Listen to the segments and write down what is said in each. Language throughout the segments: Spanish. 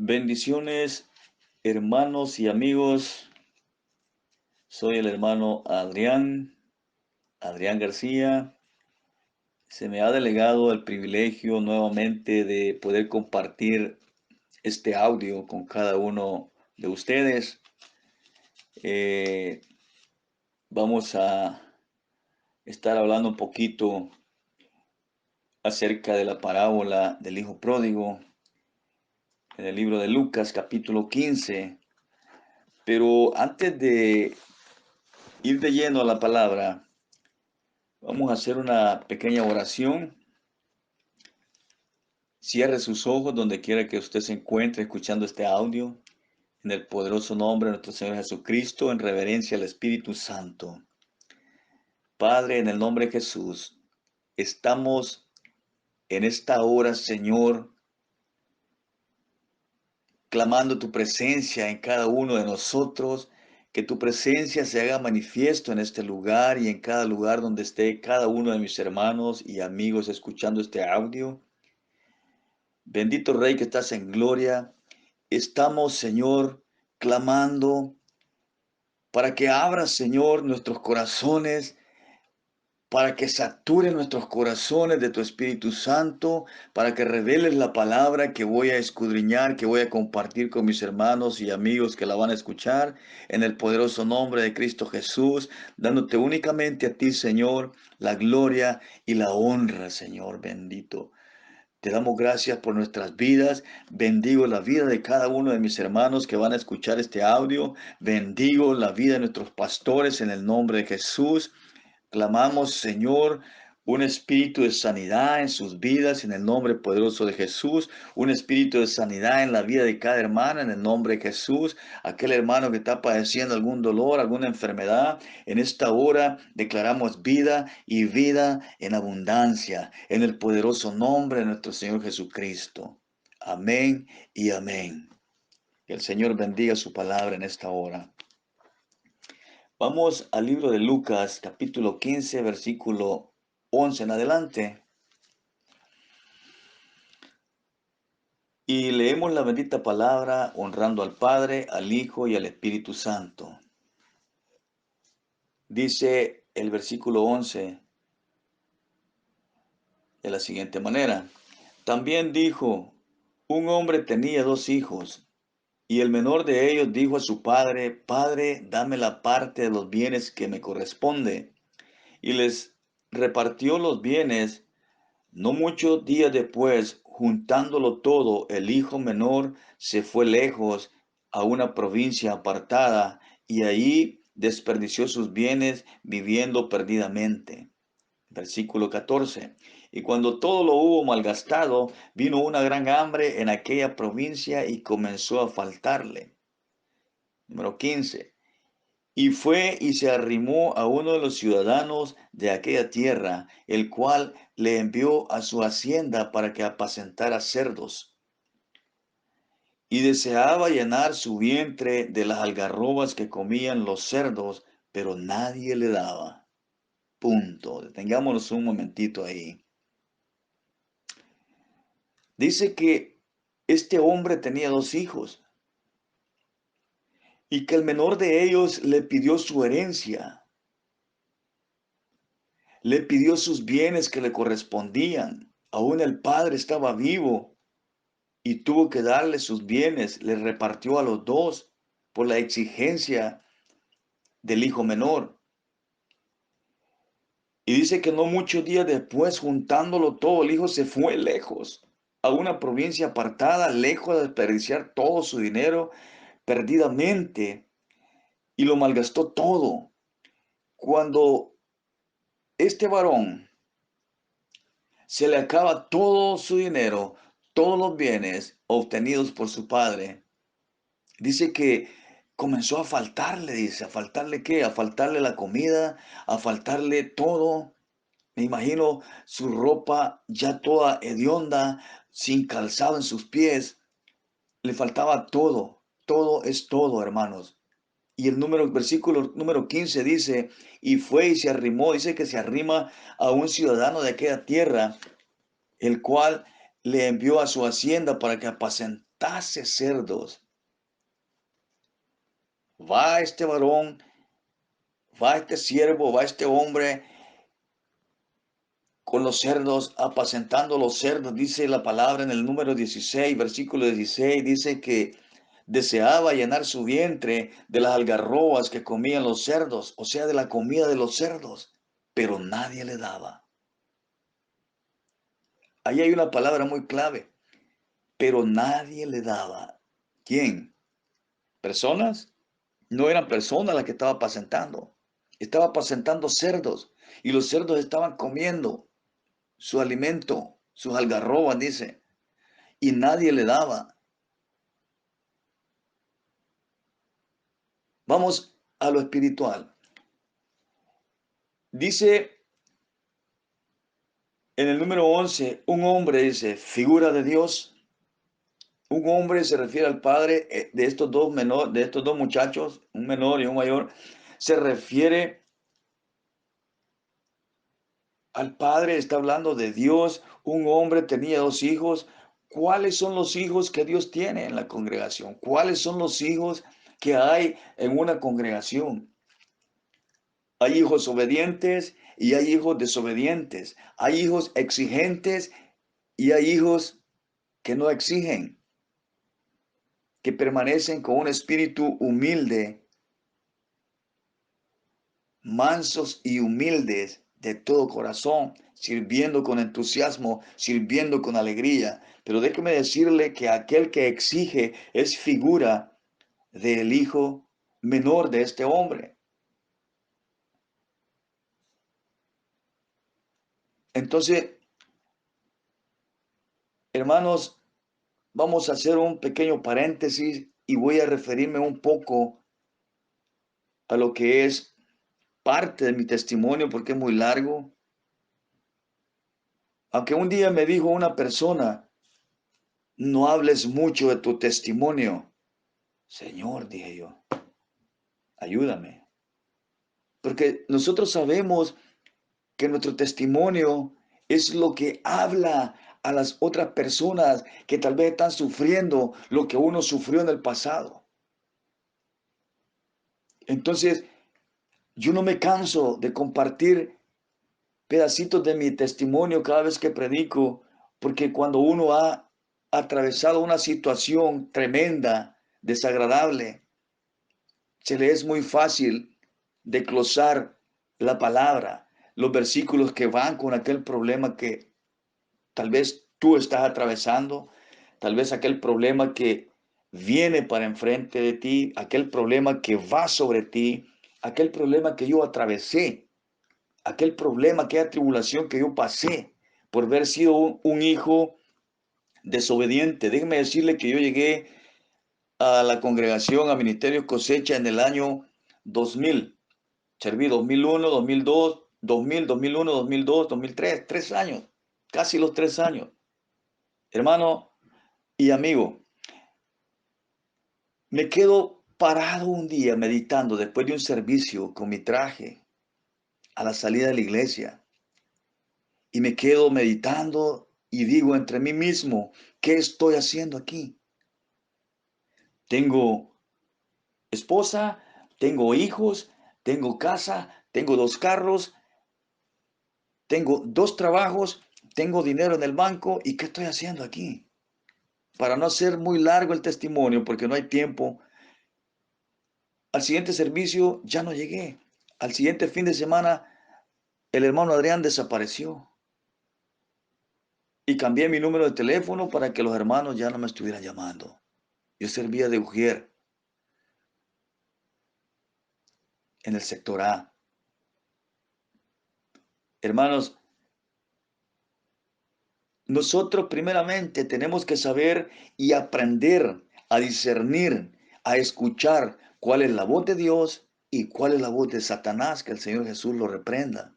Bendiciones, hermanos y amigos. Soy el hermano Adrián García. Se me ha delegado el privilegio nuevamente de poder compartir este audio con cada uno de ustedes. Eh, Vamos a estar hablando un poquito acerca de la parábola del hijo pródigo en el libro de Lucas, capítulo 15. Pero antes de ir de lleno a la palabra, vamos a hacer una pequeña oración. Cierre sus ojos donde quiera que usted se encuentre escuchando este audio. En el poderoso nombre de nuestro Señor Jesucristo, en reverencia al Espíritu Santo. Padre, en el nombre de Jesús, estamos en esta hora, Señor, clamando tu presencia en cada uno de nosotros. Que tu presencia se haga manifiesto en este lugar y en cada lugar donde esté cada uno de mis hermanos y amigos escuchando este audio. Bendito Rey que estás en gloria. Estamos, Señor, clamando para que abras, Señor, nuestros corazones, para que sature nuestros corazones de tu Espíritu Santo, para que reveles la palabra que voy a escudriñar, que voy a compartir con mis hermanos y amigos que la van a escuchar, en el poderoso nombre de Cristo Jesús, dándote únicamente a ti, Señor, la gloria y la honra, Señor bendito. Te damos gracias por nuestras vidas. Bendigo la vida de cada uno de mis hermanos que van a escuchar este audio. Bendigo la vida de nuestros pastores en el nombre de Jesús. Clamamos, Señor, un espíritu de sanidad en sus vidas en el nombre poderoso de Jesús. Un espíritu de sanidad en la vida de cada hermana en el nombre de Jesús. Aquel hermano que está padeciendo algún dolor, alguna enfermedad, en esta hora declaramos vida y vida en abundancia en el poderoso nombre de nuestro Señor Jesucristo. Amén y amén. Que el Señor bendiga su palabra en esta hora. Vamos al libro de Lucas, capítulo 15, versículo 11 en adelante. Y leemos la bendita palabra honrando al Padre, al Hijo y al Espíritu Santo. Dice el versículo 11 de la siguiente manera. También dijo, un hombre tenía dos hijos, y el menor de ellos dijo a su padre, Padre, dame la parte de los bienes que me corresponde. Y les repartió los bienes. No muchos días después, juntándolo todo, el hijo menor se fue lejos a una provincia apartada y allí desperdició sus bienes viviendo perdidamente. Versículo 14. Y cuando todo lo hubo malgastado, vino una gran hambre en aquella provincia y comenzó a faltarle. Número 15. Y fue y se arrimó a uno de los ciudadanos de aquella tierra, el cual le envió a su hacienda para que apacentara cerdos. Y deseaba llenar su vientre de las algarrobas que comían los cerdos, pero nadie le daba. Punto. Detengámonos un momentito ahí. Dice que este hombre tenía dos hijos y que el menor de ellos le pidió su herencia. Le pidió sus bienes que le correspondían. Aún el padre estaba vivo y tuvo que darle sus bienes. Le repartió a los dos por la exigencia del hijo menor. Y dice que no muchos días después, juntándolo todo, el hijo se fue lejos a una provincia apartada, lejos de desperdiciar todo su dinero perdidamente y lo malgastó todo. Cuando este varón se le acaba todo su dinero, todos los bienes obtenidos por su padre, dice que comenzó a faltarle, dice, ¿a faltarle qué? A faltarle la comida, a faltarle todo. Me imagino su ropa ya toda hedionda, sin calzado en sus pies. Le faltaba todo. Todo es todo, hermanos. Y el versículo número 15 dice, y fue y se arrimó, dice que se arrima a un ciudadano de aquella tierra, el cual le envió a su hacienda para que apacentase cerdos. Va este varón, va este siervo, va este hombre con los cerdos, apacentando los cerdos, dice la palabra en el número 16, versículo 16, dice que deseaba llenar su vientre de las algarrobas que comían los cerdos, o sea, de la comida de los cerdos, pero nadie le daba. Ahí hay una palabra muy clave, pero nadie le daba. ¿Quién? ¿Personas? No eran personas las que estaba apacentando cerdos, y los cerdos estaban comiendo su alimento, sus algarrobas, dice, y nadie le daba. Vamos a lo espiritual. Dice en el número 11, un hombre, dice, figura de Dios. Un hombre se refiere al padre de estos dos de estos dos muchachos, un menor y un mayor. Se refiere al padre, está hablando de Dios. Un hombre tenía dos hijos. ¿Cuáles son los hijos que Dios tiene en la congregación? ¿Cuáles son los hijos que hay en una congregación? Hay hijos obedientes y hay hijos desobedientes. Hay hijos exigentes y hay hijos que no exigen, que permanecen con un espíritu humilde, mansos y humildes de todo corazón, sirviendo con entusiasmo, sirviendo con alegría. Pero déjeme decirle que aquel que exige es figura del hijo menor de este hombre. Entonces, hermanos, vamos a hacer un pequeño paréntesis y voy a referirme un poco a lo que es parte de mi testimonio porque es muy largo. Aunque un día me dijo una persona, no hables mucho de tu testimonio. Señor, dije yo, ayúdame. Porque nosotros sabemos que nuestro testimonio es lo que habla a las otras personas que tal vez están sufriendo lo que uno sufrió en el pasado. Entonces, yo no me canso de compartir pedacitos de mi testimonio cada vez que predico, porque cuando uno ha atravesado una situación tremenda, desagradable, se le es muy fácil desglosar la palabra, los versículos que van con aquel problema que tal vez tú estás atravesando, tal vez aquel problema que viene para enfrente de ti, aquel problema que va sobre ti, aquel problema que yo atravesé, aquel problema, aquella tribulación que yo pasé por haber sido un hijo desobediente. Déjeme decirle que yo llegué a la congregación, a Ministerio Cosecha en el año 2000. Serví 2001, 2002, 2000, 2001, 2002, 2003, 3 años, casi los 3 años. Hermano y amigo, me quedo parado un día meditando después de un servicio con mi traje a la salida de la iglesia. Y me quedo meditando y digo entre mí mismo, ¿qué estoy haciendo aquí? Tengo esposa, tengo hijos, tengo casa, tengo 2 carros, tengo 2 trabajos, tengo dinero en el banco. ¿Y qué estoy haciendo aquí? Para no hacer muy largo el testimonio, porque no hay tiempo, al siguiente servicio ya no llegué. Al siguiente fin de semana, el hermano Adrián desapareció. Y cambié mi número de teléfono para que los hermanos ya no me estuvieran llamando. Yo servía de ujier en el sector A. Hermanos, nosotros primeramente tenemos que saber y aprender a discernir, a escuchar cuál es la voz de Dios y cuál es la voz de Satanás, que el Señor Jesús lo reprenda.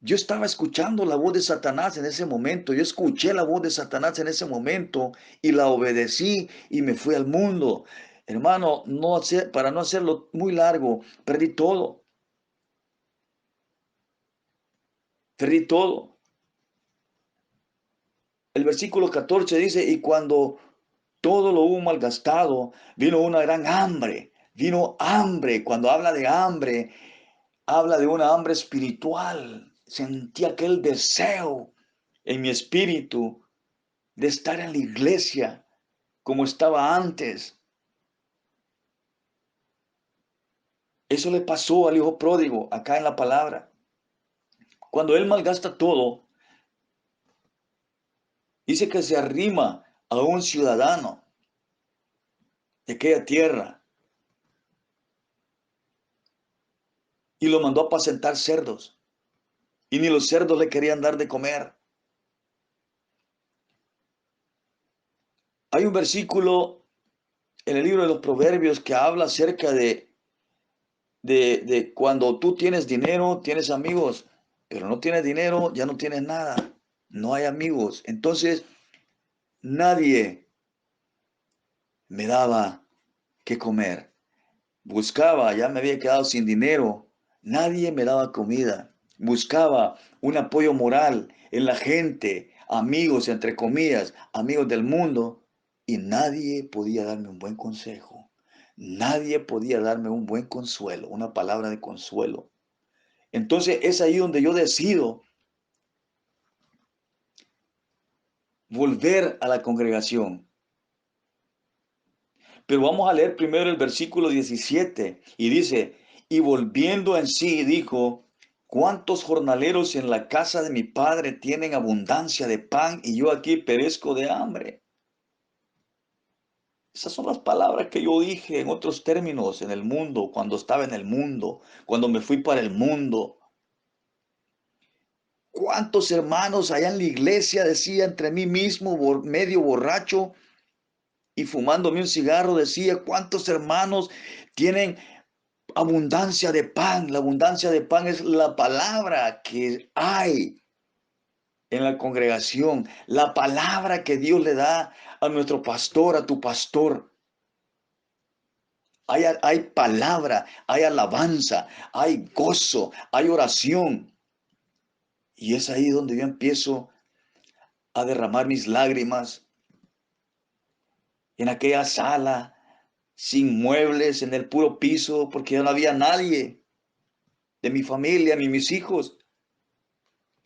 Yo estaba escuchando la voz de Satanás en ese momento, yo escuché la voz de Satanás en ese momento y la obedecí y me fui al mundo. Hermano, para no hacerlo muy largo, perdí todo, perdí todo. El versículo 14 dice, y cuando todo lo hubo malgastado, vino una gran hambre. Vino hambre. Cuando habla de hambre, habla de una hambre espiritual. Sentí aquel deseo en mi espíritu de estar en la iglesia como estaba antes. Eso le pasó al hijo pródigo acá en la palabra. Cuando él malgasta todo, dice que se arrima a un ciudadano de aquella tierra y lo mandó a apacentar cerdos. Y ni los cerdos le querían dar de comer. Hay un versículo en el libro de los Proverbios que habla acerca de cuando tú tienes dinero, tienes amigos, pero no tienes dinero, ya no tienes nada. No hay amigos. Entonces, nadie me daba que comer. Buscaba, ya me había quedado sin dinero. Nadie me daba comida. Buscaba un apoyo moral en la gente, amigos, entre comillas, amigos del mundo, y nadie podía darme un buen consejo. Nadie podía darme un buen consuelo, una palabra de consuelo. Entonces es ahí donde yo decido volver a la congregación. Pero vamos a leer primero el versículo 17 y dice, y volviendo en sí dijo, ¿cuántos jornaleros en la casa de mi padre tienen abundancia de pan y yo aquí perezco de hambre? Esas son las palabras que yo dije en otros términos en el mundo, cuando estaba en el mundo, cuando me fui para el mundo. ¿Cuántos hermanos allá en la iglesia decía entre mí mismo, medio borracho y fumándome un cigarro, decía, ¿cuántos hermanos tienen abundancia de pan? La abundancia de pan es la palabra que hay en la congregación, la palabra que Dios le da a nuestro pastor, a tu pastor. Hay palabra, hay alabanza, hay gozo, hay oración. Y es ahí donde yo empiezo a derramar mis lágrimas en aquella sala, sin muebles, en el puro piso, porque ya no había nadie de mi familia, ni mis hijos.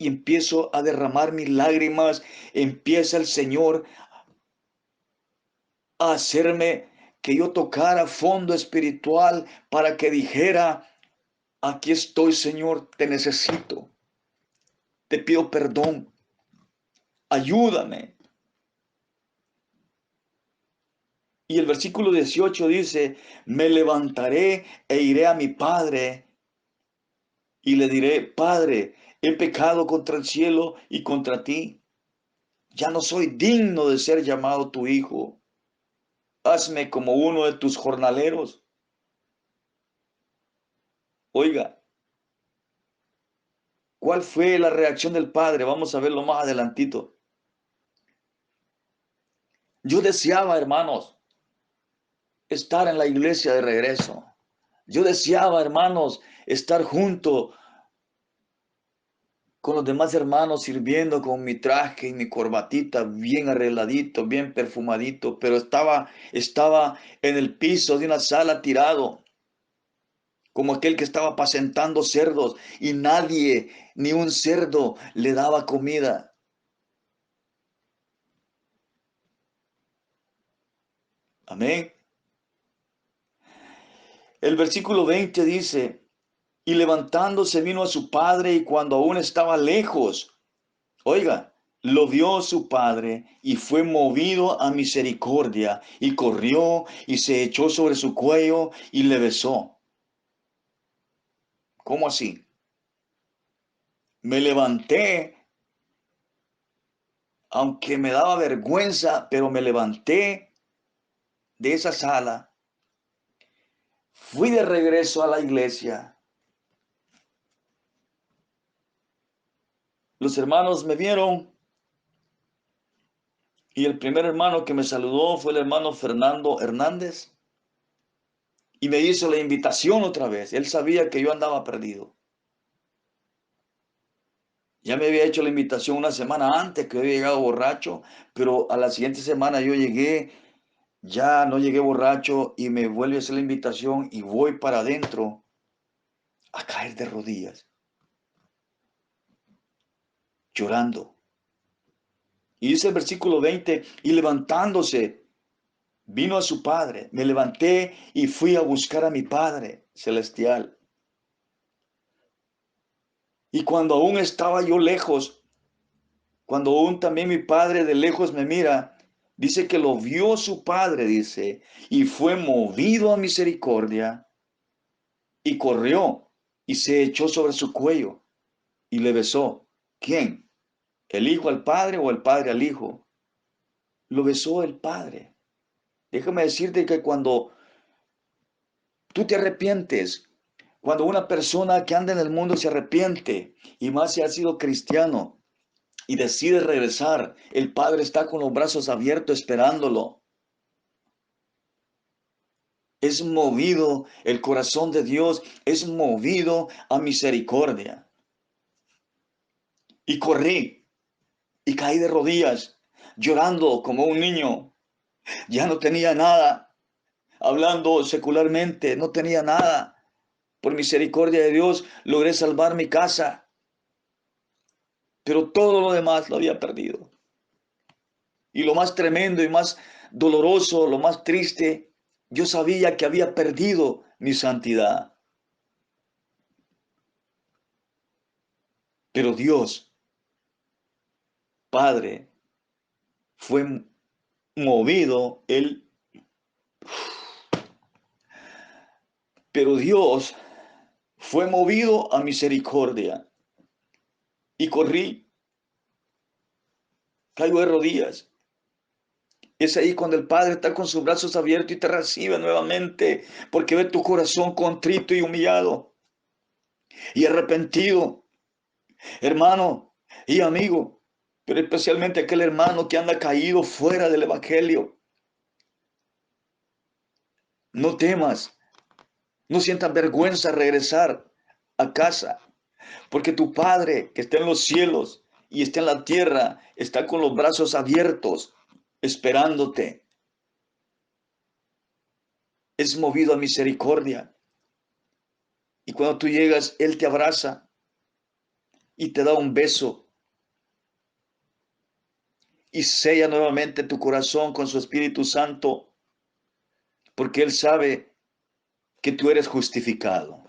Y empiezo a derramar mis lágrimas, empieza el Señor a hacerme que yo tocara fondo espiritual para que dijera, aquí estoy, Señor, te necesito, te pido perdón, ayúdame. Y el versículo 18 dice, me levantaré e iré a mi padre y le diré, Padre, he pecado contra el cielo y contra ti. Ya no soy digno de ser llamado tu hijo. Hazme como uno de tus jornaleros. Oiga, ¿cuál fue la reacción del padre? Vamos a verlo más adelantito. Yo deseaba, hermanos, estar en la iglesia de regreso. Yo deseaba, hermanos, estar junto con los demás hermanos sirviendo con mi traje y mi corbatita bien arregladito, bien perfumadito, pero estaba en el piso de una sala tirado, como aquel que estaba apacentando cerdos y nadie, ni un cerdo, le daba comida. Amén. El versículo 20 dice, y levantándose vino a su padre y cuando aún estaba lejos, oiga, lo vio su padre y fue movido a misericordia y corrió y se echó sobre su cuello y le besó. ¿Cómo así? Me levanté, aunque me daba vergüenza, pero me levanté de esa sala, fui de regreso a la iglesia. Los hermanos me vieron y el primer hermano que me saludó fue el hermano Fernando Hernández y me hizo la invitación otra vez. Él sabía que yo andaba perdido. Ya me había hecho la invitación una semana antes que había llegado borracho, pero a la siguiente semana yo llegué, ya no llegué borracho y me vuelve a hacer la invitación y voy para adentro a caer de rodillas, llorando. Y dice el versículo 20, y levantándose, vino a su padre. Me levanté y fui a buscar a mi Padre celestial. Y cuando aún estaba yo lejos, cuando aún también mi padre de lejos me mira, dice que lo vio su padre, dice, y fue movido a misericordia y corrió y se echó sobre su cuello y le besó. ¿Quién? ¿El hijo al padre o el padre al hijo? Lo besó el padre. Déjame decirte que cuando tú te arrepientes, cuando una persona que anda en el mundo se arrepiente, y más si ha sido cristiano, y decide regresar, el Padre está con los brazos abiertos esperándolo. Es movido, el corazón de Dios es movido a misericordia. Y corrí y caí de rodillas, llorando como un niño. Ya no tenía nada, hablando secularmente, no tenía nada. Por misericordia de Dios logré salvar mi casa, pero todo lo demás lo había perdido. Y lo más tremendo y más doloroso, lo más triste, yo sabía que había perdido mi santidad. Pero Dios, Padre, fue movido, pero Dios fue movido a misericordia. Y corrí, caigo de rodillas. Es ahí cuando el Padre está con sus brazos abiertos y te recibe nuevamente, porque ve tu corazón contrito y humillado y arrepentido, hermano y amigo, pero especialmente aquel hermano que anda caído fuera del Evangelio. No temas, no sientas vergüenza regresar a casa, porque tu Padre que está en los cielos y está en la tierra, está con los brazos abiertos, esperándote. Es movido a misericordia. Y cuando tú llegas, Él te abraza y te da un beso y sella nuevamente tu corazón con su Espíritu Santo, porque Él sabe que tú eres justificado.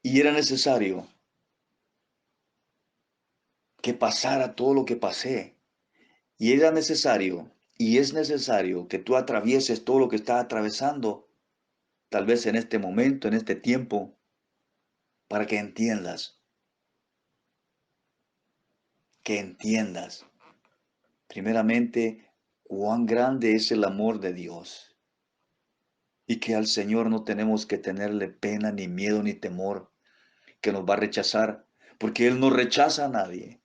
Y era necesario que pasara todo lo que pasé. Y era necesario, y es necesario que tú atravieses todo lo que estás atravesando, tal vez en este momento, en este tiempo, para que entiendas, primeramente, cuán grande es el amor de Dios. Y que al Señor no tenemos que tenerle pena, ni miedo, ni temor, que nos va a rechazar, porque Él no rechaza a nadie.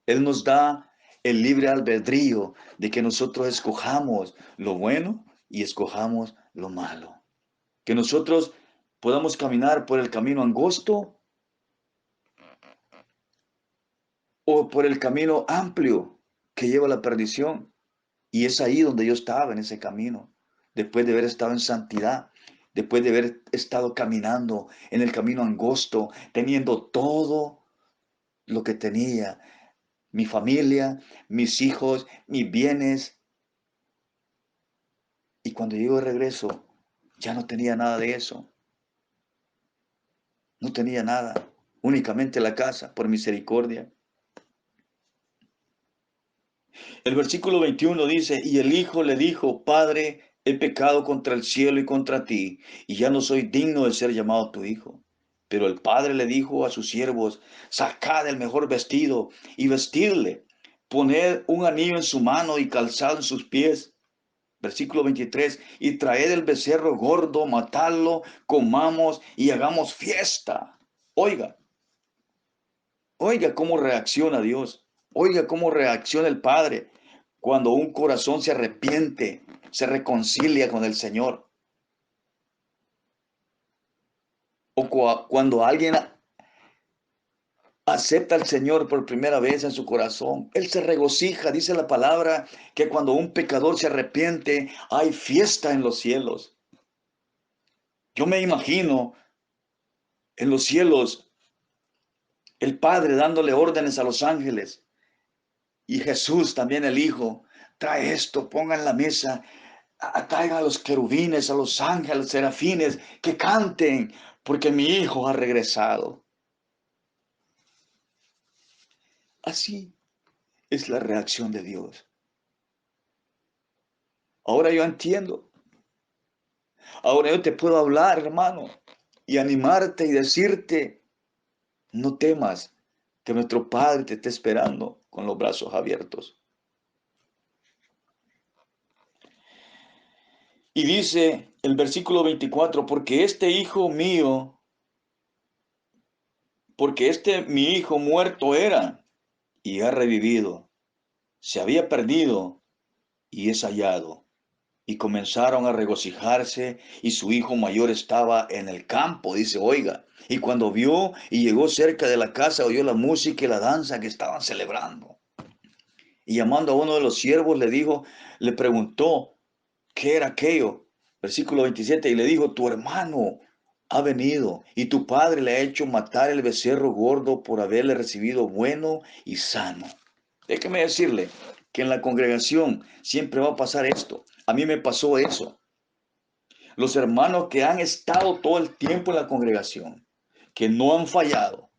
Él nos da el libre albedrío de que nosotros escojamos lo bueno y escojamos lo malo. Que nosotros podamos caminar por el camino angosto o por el camino amplio que lleva a la perdición. Y es ahí donde yo estaba, en ese camino, después de haber estado en santidad, después de haber estado caminando en el camino angosto, teniendo todo lo que tenía, mi familia, mis hijos, mis bienes. Y cuando llego de regreso, ya no tenía nada de eso. No tenía nada. Únicamente la casa, por misericordia. El versículo 21 dice, y el hijo le dijo, Padre, he pecado contra el cielo y contra ti, y ya no soy digno de ser llamado tu hijo. Pero el padre le dijo a sus siervos, sacad el mejor vestido y vestidle, poned un anillo en su mano y calzado en sus pies. Versículo 23, y traed el becerro gordo, matadlo, comamos y hagamos fiesta. Oiga, oiga cómo reacciona Dios. Oiga cómo reacciona el Padre cuando un corazón se arrepiente, se reconcilia con el Señor. O cuando alguien acepta al Señor por primera vez en su corazón, Él se regocija. Dice la palabra que cuando un pecador se arrepiente, hay fiesta en los cielos. Yo me imagino en los cielos el Padre dándole órdenes a los ángeles y Jesús también el Hijo. Trae esto, ponga en la mesa, traiga a los querubines, a los ángeles, serafines, que canten, porque mi Hijo ha regresado. Así es la reacción de Dios. Ahora yo entiendo. Ahora yo te puedo hablar, hermano, y animarte y decirte, no temas, que nuestro Padre te está esperando con los brazos abiertos. Y dice el versículo 24, porque este mi hijo muerto era y ha revivido, se había perdido y es hallado. Y comenzaron a regocijarse y su hijo mayor estaba en el campo, dice, oiga. Y cuando vio y llegó cerca de la casa, oyó la música y la danza que estaban celebrando. Y llamando a uno de los siervos, le preguntó, ¿qué era aquello? Versículo 27, y le dijo, tu hermano ha venido y tu padre le ha hecho matar el becerro gordo por haberle recibido bueno y sano. Déjeme decirle que en la congregación siempre va a pasar esto. A mí me pasó eso. Los hermanos que han estado todo el tiempo en la congregación, que no han fallado,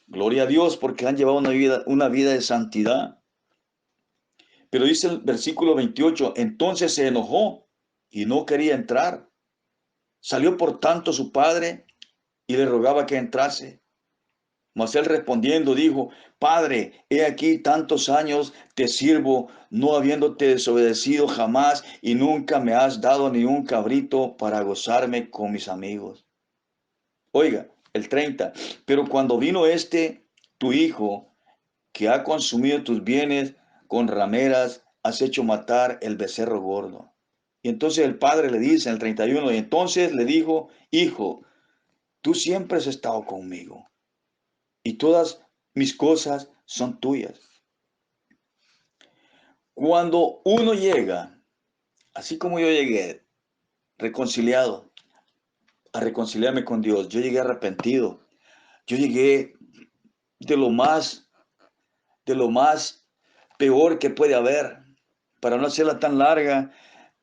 gloria a Dios porque han llevado una vida de santidad. Pero dice el versículo 28, entonces se enojó y no quería entrar. Salió por tanto su padre y le rogaba que entrase. Mas él respondiendo dijo, Padre, he aquí tantos años te sirvo, no habiéndote desobedecido jamás, y nunca me has dado ni un cabrito para gozarme con mis amigos. Oiga, el 30, pero cuando vino tu hijo, que ha consumido tus bienes con rameras, has hecho matar el becerro gordo. Y entonces el padre le dice en el 31, y entonces le dijo, hijo, tú siempre has estado conmigo y todas mis cosas son tuyas. Cuando uno llega, así como yo llegué, reconciliado, a reconciliarme con Dios, yo llegué arrepentido, yo llegué de de lo más peor que puede haber, para no hacerla tan larga,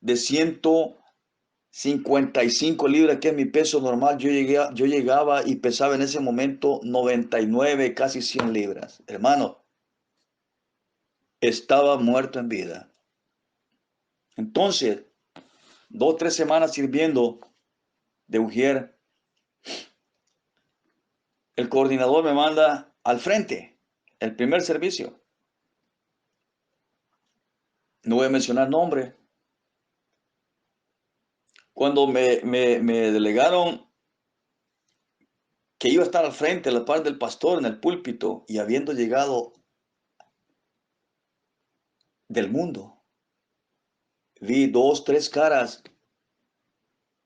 de 155 libras, que es mi peso normal, yo llegaba y pesaba en ese momento 99, casi 100 libras. Hermano, estaba muerto en vida. Entonces, 2 o 3 semanas sirviendo de ujier, el coordinador me manda al frente, el primer servicio. No voy a mencionar nombre. Cuando me delegaron que iba a estar al frente, a la par del pastor en el púlpito, y habiendo llegado del mundo, vi 2, 3 caras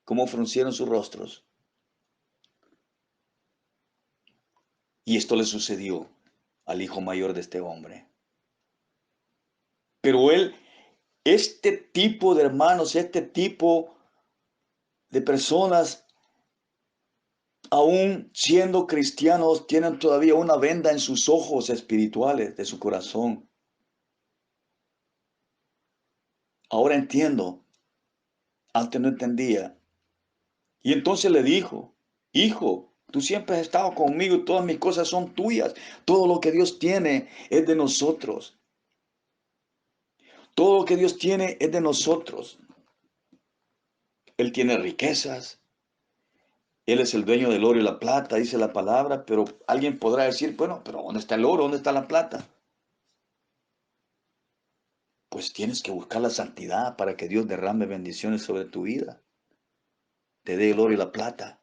como fruncieron sus rostros. Y esto le sucedió al hijo mayor de este hombre. Pero este tipo de hermanos, este tipo de personas, aún siendo cristianos, tienen todavía una venda en sus ojos espirituales de su corazón. Ahora entiendo, antes no entendía. Y entonces le dijo, hijo, tú siempre has estado conmigo y todas mis cosas son tuyas. Todo lo que Dios tiene es de nosotros. Todo lo que Dios tiene es de nosotros. Él tiene riquezas. Él es el dueño del oro y la plata, dice la palabra, pero alguien podrá decir, bueno, pero ¿dónde está el oro? ¿Dónde está la plata? Pues tienes que buscar la santidad para que Dios derrame bendiciones sobre tu vida. Te dé el oro y la plata,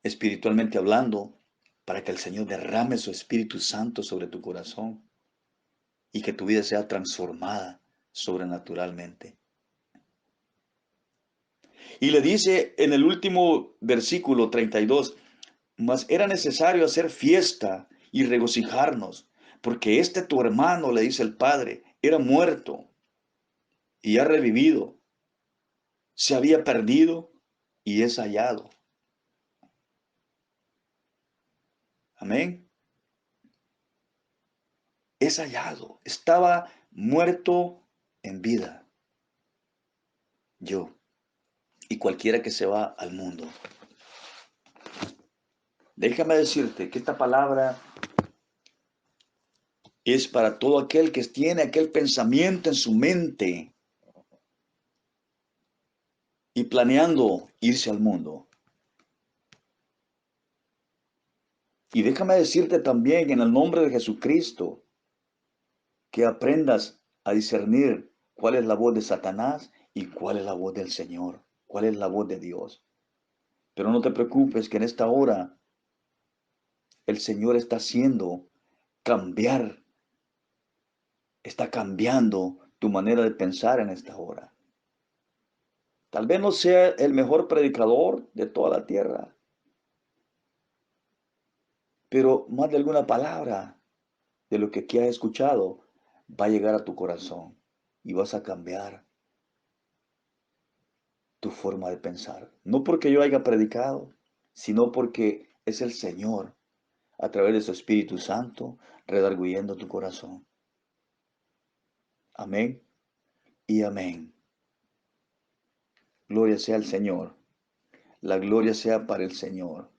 espiritualmente hablando, para que el Señor derrame su Espíritu Santo sobre tu corazón y que tu vida sea transformada sobrenaturalmente. Y le dice en el último versículo 32, Mas era necesario hacer fiesta y regocijarnos, porque este tu hermano, le dice el padre, era muerto y ha revivido, se había perdido y es hallado. Amén. Es hallado. Estaba muerto en vida. Yo y cualquiera que se va al mundo. Déjame decirte que esta palabra es para todo aquel que tiene aquel pensamiento en su mente y planeando irse al mundo. Y déjame decirte también en el nombre de Jesucristo que aprendas a discernir cuál es la voz de Satanás y cuál es la voz del Señor, cuál es la voz de Dios. Pero no te preocupes que en esta hora el Señor está haciendo cambiar, está cambiando tu manera de pensar en esta hora. Tal vez no sea el mejor predicador de toda la tierra, pero más de alguna palabra de lo que aquí has escuchado va a llegar a tu corazón y vas a cambiar tu forma de pensar. No porque yo haya predicado, sino porque es el Señor a través de su Espíritu Santo redarguyendo tu corazón. Amén y amén. Gloria sea al Señor. La gloria sea para el Señor.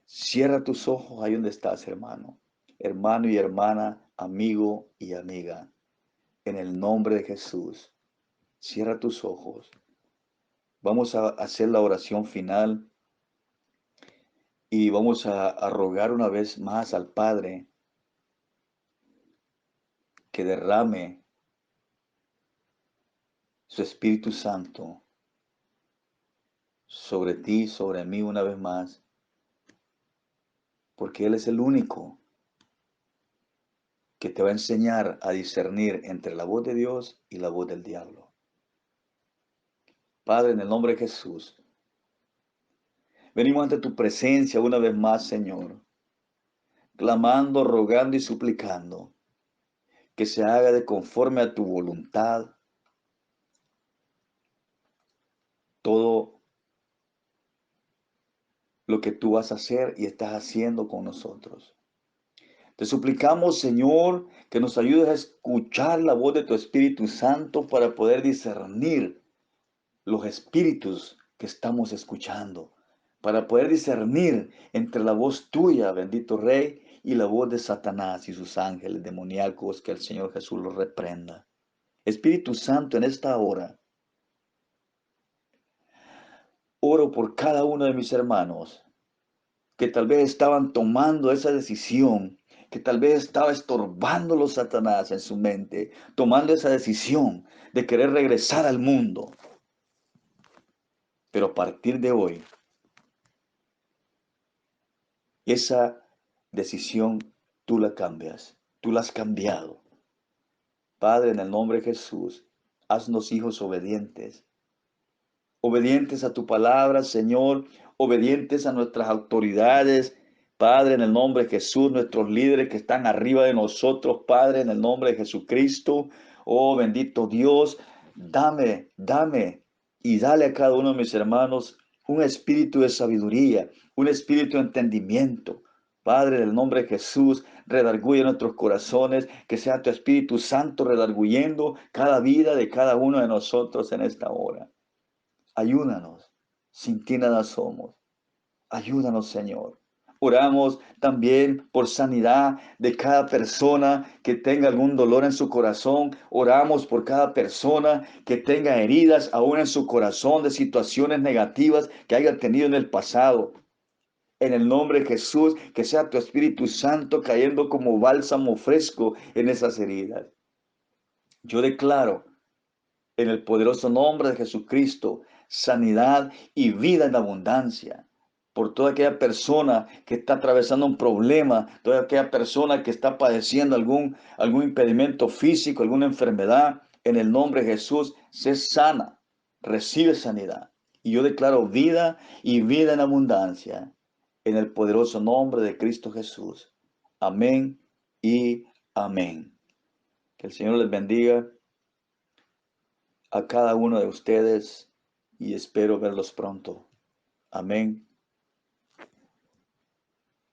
Cierra tus ojos ahí donde estás, hermano. Hermano y hermana, amigo y amiga. En el nombre de Jesús, cierra tus ojos. Vamos a hacer la oración final y vamos a rogar una vez más al Padre que derrame su Espíritu Santo sobre ti, sobre mí una vez más, porque Él es el único que te va a enseñar a discernir entre la voz de Dios y la voz del diablo. Padre, en el nombre de Jesús, venimos ante tu presencia una vez más, Señor, clamando, rogando y suplicando que se haga de conforme a tu voluntad todo lo que tú vas a hacer y estás haciendo con nosotros. Te suplicamos, Señor, que nos ayudes a escuchar la voz de tu Espíritu Santo para poder discernir los espíritus que estamos escuchando, para poder discernir entre la voz tuya, bendito Rey, y la voz de Satanás y sus ángeles demoníacos, que el Señor Jesús los reprenda. Espíritu Santo, en esta hora, oro por cada uno de mis hermanos que tal vez estaban tomando esa decisión, que tal vez estaba estorbándolo Satanás en su mente, tomando esa decisión de querer regresar al mundo. Pero a partir de hoy, esa decisión tú la cambias, tú la has cambiado. Padre, en el nombre de Jesús, haznos hijos obedientes, obedientes a tu palabra, Señor, obedientes a nuestras autoridades. Padre, en el nombre de Jesús, nuestros líderes que están arriba de nosotros, Padre, en el nombre de Jesucristo. Oh, bendito Dios, dame y dale a cada uno de mis hermanos un espíritu de sabiduría, un espíritu de entendimiento. Padre, en el nombre de Jesús, redarguye nuestros corazones, que sea tu Espíritu Santo redarguyendo cada vida de cada uno de nosotros en esta hora. Ayúdanos, sin ti nada somos. Ayúdanos, Señor. Oramos también por sanidad de cada persona que tenga algún dolor en su corazón. Oramos por cada persona que tenga heridas aún en su corazón de situaciones negativas que haya tenido en el pasado. En el nombre de Jesús, que sea tu Espíritu Santo cayendo como bálsamo fresco en esas heridas. Yo declaro en el poderoso nombre de Jesucristo, sanidad y vida en abundancia. Por toda aquella persona que está atravesando un problema, toda aquella persona que está padeciendo algún impedimento físico, alguna enfermedad, en el nombre de Jesús, sé sana, recibe sanidad. Y yo declaro vida y vida en abundancia. en el poderoso nombre de Cristo Jesús. Amén y amén. Que el Señor les bendiga a cada uno de ustedes y espero verlos pronto. Amén